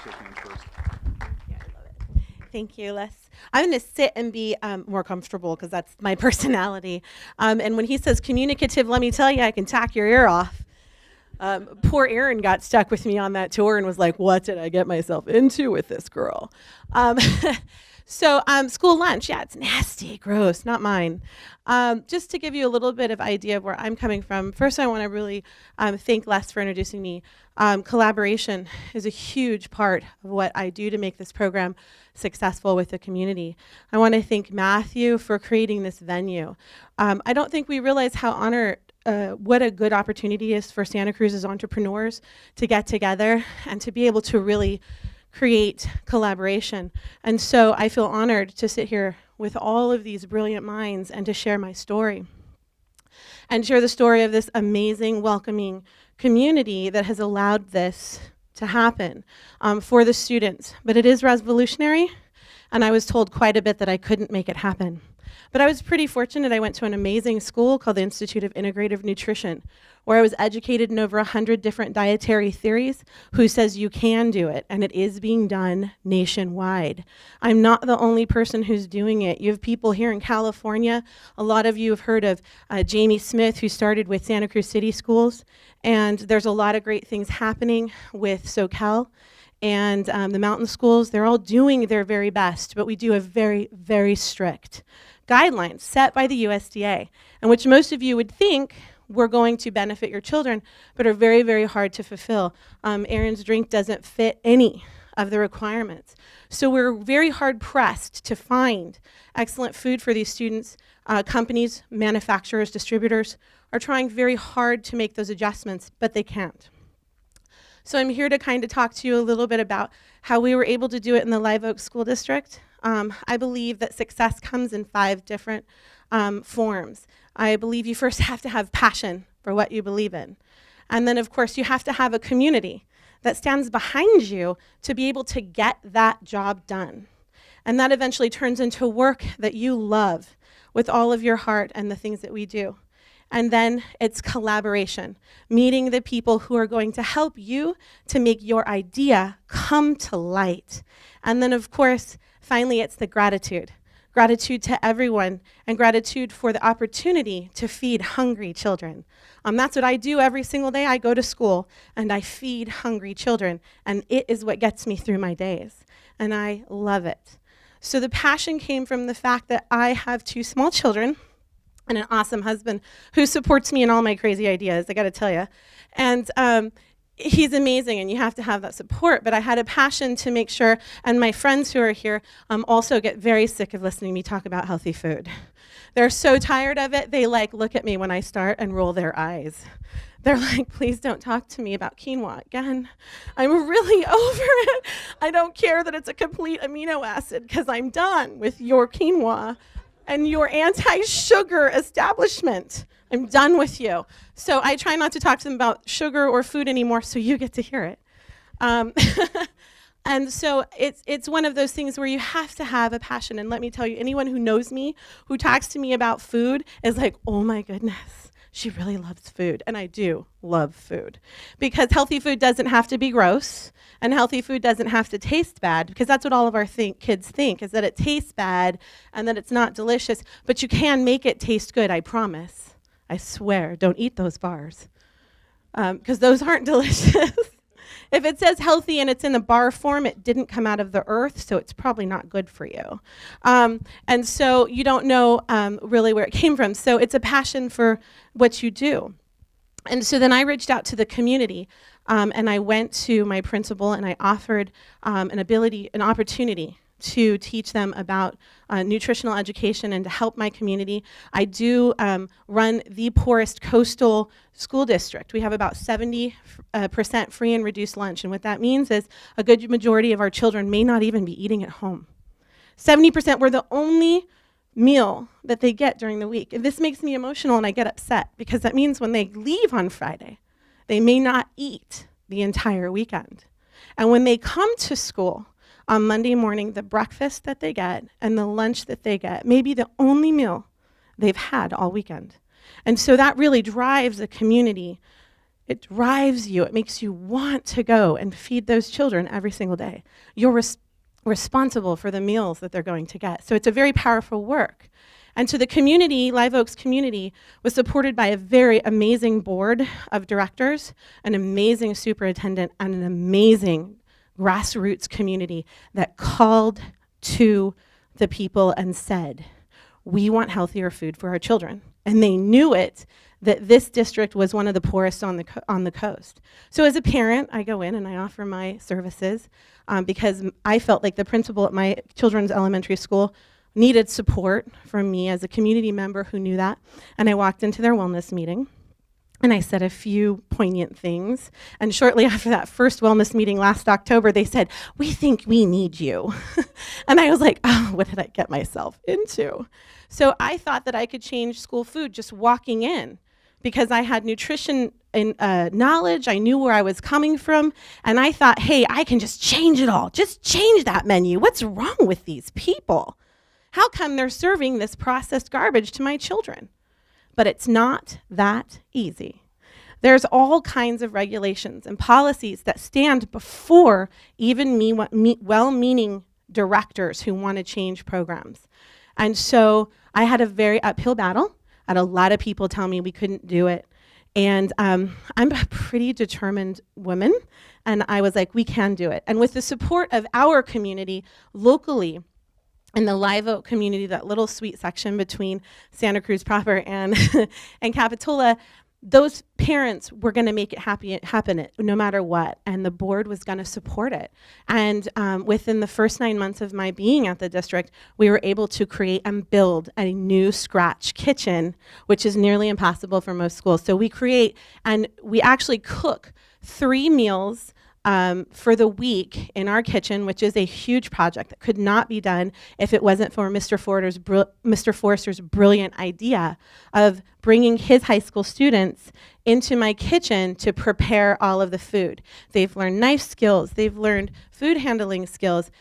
shake hands first. Yeah, I love it. Thank you, Les. I'm going to sit and be more comfortable because that's my personality. And when he says communicative, let me tell you, I can tack your ear off. Poor Erin got stuck with me on that tour and was like, what did I get myself into with this girl? So school lunch, yeah, it's nasty, gross, not mine. Just to give you a little bit of idea of where I'm coming from, first I want to really thank Les for introducing me. Collaboration is a huge part of what I do to make this program successful with the community. I want to thank Matthew for creating this venue. I don't think we realize how honored what a good opportunity is for Santa Cruz's entrepreneurs to get together and to be able to really create collaboration. And so I feel honored to sit here with all of these brilliant minds and to share my story. And share the story of this amazing, welcoming community that has allowed this to happen for the students. But it is revolutionary, and I was told quite a bit that I couldn't make it happen. But I was pretty fortunate. I went to an amazing school called the Institute of Integrative Nutrition, where I was educated in over 100 different dietary theories, who says you can do it, and it is being done nationwide. I'm not the only person who's doing it. You have people here in California. A lot of you have heard of Jamie Smith, who started with Santa Cruz City Schools, and there's a lot of great things happening with SoCal. And the mountain schools, they're all doing their very best, but we do have very, very strict guidelines set by the USDA, and which most of you would think were going to benefit your children, but are very, very hard to fulfill. Aaron's drink doesn't fit any of the requirements. So we're very hard pressed to find excellent food for these students. Companies, manufacturers, distributors are trying very hard to make those adjustments, but they can't. So I'm here to kind of talk to you a little bit about how we were able to do it in the Live Oak School District. I believe that success comes in 5 different forms. I believe you first have to have passion for what you believe in. And then, of course, you have to have a community that stands behind you to be able to get that job done. And that eventually turns into work that you love with all of your heart and the things that we do. And then it's collaboration, meeting the people who are going to help you to make your idea come to light. And then, of course, finally, it's the gratitude. Gratitude to everyone, and gratitude for the opportunity to feed hungry children. That's what I do every single day. I go to school, and I feed hungry children, and it is what gets me through my days, and I love it. So the passion came from the fact that I have 2 small children and an awesome husband who supports me in all my crazy ideas, I gotta tell you. And he's amazing, and you have to have that support, but I had a passion to make sure, and my friends who are here also get very sick of listening to me talk about healthy food. They're so tired of it, they look at me when I start and roll their eyes. They're like, please don't talk to me about quinoa again. I'm really over it. I don't care that it's a complete amino acid, because I'm done with your quinoa and your anti-sugar establishment. I'm done with you. So I try not to talk to them about sugar or food anymore, so you get to hear it. And so it's one of those things where you have to have a passion. And let me tell you, anyone who knows me, who talks to me about food, is like, oh my goodness, she really loves food. And I do love food. Because healthy food doesn't have to be gross, and healthy food doesn't have to taste bad, because that's what all of our kids think, is that it tastes bad and that it's not delicious. But you can make it taste good, I promise. I swear, don't eat those bars, because those aren't delicious. If it says healthy and it's in the bar form, it didn't come out of the earth, so it's probably not good for you. And so you don't know really where it came from. So it's a passion for what you do. And so then I reached out to the community, and I went to my principal and I offered an opportunity to teach them about nutritional education and to help my community. I do run the poorest coastal school district. We have about 70% free and reduced lunch, and what that means is a good majority of our children may not even be eating at home. 70%, we're the only meal that they get during the week. And this makes me emotional and I get upset, because that means when they leave on Friday, they may not eat the entire weekend. And when they come to school, on Monday morning, the breakfast that they get and the lunch that they get may be the only meal they've had all weekend. And so that really drives a community It drives you. It makes you want to go and feed those children every single day. You're responsible for the meals that they're going to get. So it's a very powerful work. And so the community, Live Oaks community, was supported by a very amazing board of directors, an amazing superintendent, and an amazing grassroots community that called to the people and said, we want healthier food for our children. And they knew it, that this district was one of the poorest on the coast. So as a parent, I go in and I offer my services because I felt like the principal at my children's elementary school needed support from me as a community member who knew that. And I walked into their wellness meeting and I said a few poignant things. And shortly after that first wellness meeting last October, they said, we think we need you. And I was like, oh, what did I get myself into? So I thought that I could change school food just walking in because I had nutrition and knowledge. I knew where I was coming from. And I thought, hey, I can just change it all. Just change that menu. What's wrong with these people? How come they're serving this processed garbage to my children? But it's not that easy. There's all kinds of regulations and policies that stand before even well-meaning directors who want to change programs. And so I had a very uphill battle. I had a lot of people tell me we couldn't do it. And I'm a pretty determined woman. And I was like, we can do it. And with the support of our community locally, in the Live Oak community, that little sweet section between Santa Cruz proper and and Capitola, those parents were going to make it happen no matter what, and the board was going to support it. And within the first 9 months of my being at the district, we were able to create and build a new scratch kitchen, which is nearly impossible for most schools. So we create and we actually cook 3 meals for the week in our kitchen, which is a huge project that could not be done if it wasn't for Mr. Forrester's brilliant idea of bringing his high school students into my kitchen to prepare all of the food. They've learned knife skills, they've learned food handling skills,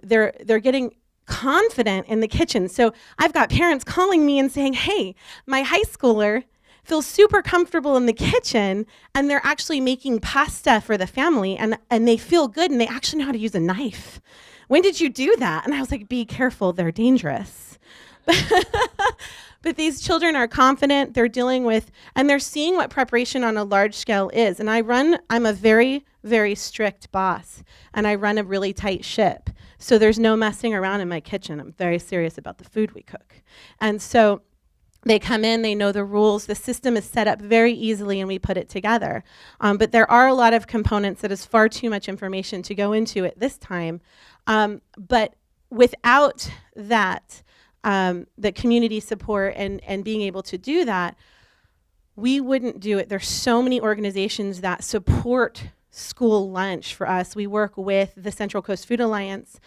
they're getting confident in the kitchen. So I've got parents calling me and saying, hey, my high schooler feel super comfortable in the kitchen, and they're actually making pasta for the family, and they feel good, and they actually know how to use a knife. When did you do that? And I was like, be careful, they're dangerous. But these children are confident, they're dealing with, and they're seeing what preparation on a large scale is. And I'm a very, very strict boss, and I run a really tight ship. So there's no messing around in my kitchen. I'm very serious about the food we cook. And so they come in, they know the rules, the system is set up very easily, and we put it together. But there are a lot of components that is far too much information to go into at this time. But without that, the community support and being able to do that, we wouldn't do it. There's so many organizations that support school lunch for us. We work with the Central Coast Food Alliance,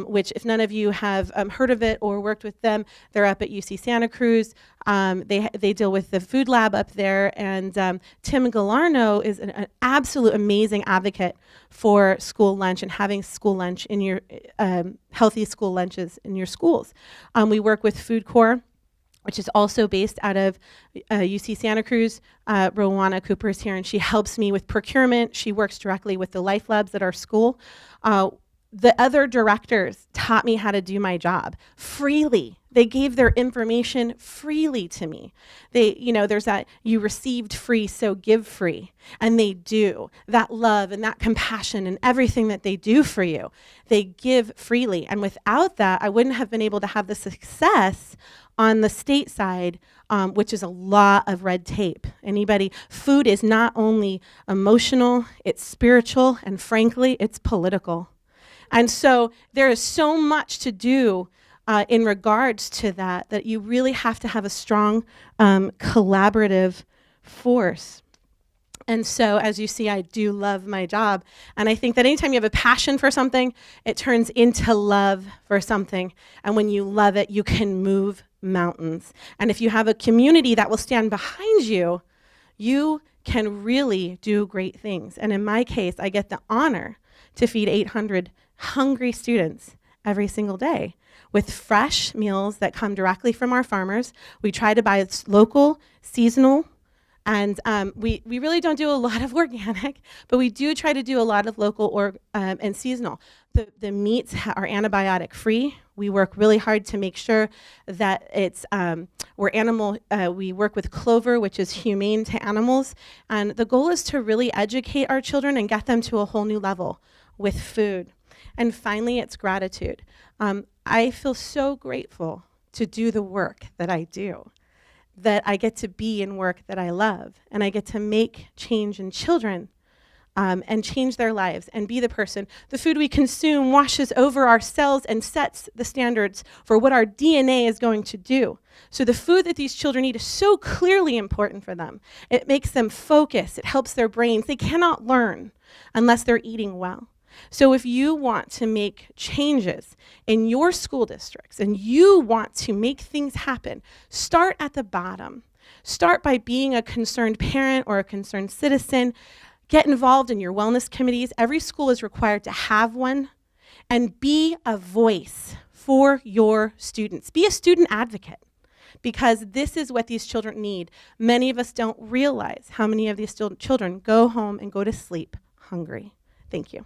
which if none of you have heard of it or worked with them, they're up at UC Santa Cruz. They deal with the food lab up there, and Tim Galarno is an absolute amazing advocate for school lunch and having school lunch in your healthy school lunches in your schools. We work with Food Corps, which is also based out of UC Santa Cruz. Rowana Cooper is here, and she helps me with procurement. She works directly with the life labs at our school. The other directors taught me how to do my job freely. They gave their information freely to me. There's that you received free, so give free. And they do. That love and that compassion and everything that they do for you, they give freely. And without that, I wouldn't have been able to have the success on the state side, which is a lot of red tape. Food is not only emotional, it's spiritual, and frankly, it's political. And so there is so much to do in regards to that you really have to have a strong collaborative force. And so, as you see, I do love my job. And I think that anytime you have a passion for something, it turns into love for something. And when you love it, you can move mountains. And if you have a community that will stand behind you, you can really do great things. And in my case, I get the honor to feed 800 hungry students every single day with fresh meals that come directly from our farmers. We try to buy local, seasonal, And we really don't do a lot of organic, but we do try to do a lot of local and seasonal. The meats are antibiotic free. We work really hard to make sure that it's we work with clover, which is humane to animals. And the goal is to really educate our children and get them to a whole new level with food. And finally, it's gratitude. I feel so grateful to do the work that I do, that I get to be in work that I love, and I get to make change in children and change their lives and be the person. The food we consume washes over our cells and sets the standards for what our DNA is going to do. So the food that these children eat is so clearly important for them. It makes them focus. It helps their brains. They cannot learn unless they're eating well. So if you want to make changes in your school districts and you want to make things happen, start at the bottom. Start by being a concerned parent or a concerned citizen. Get involved in your wellness committees. Every school is required to have one. And be a voice for your students. Be a student advocate, because this is what these children need. Many of us don't realize how many of these children go home and go to sleep hungry. Thank you.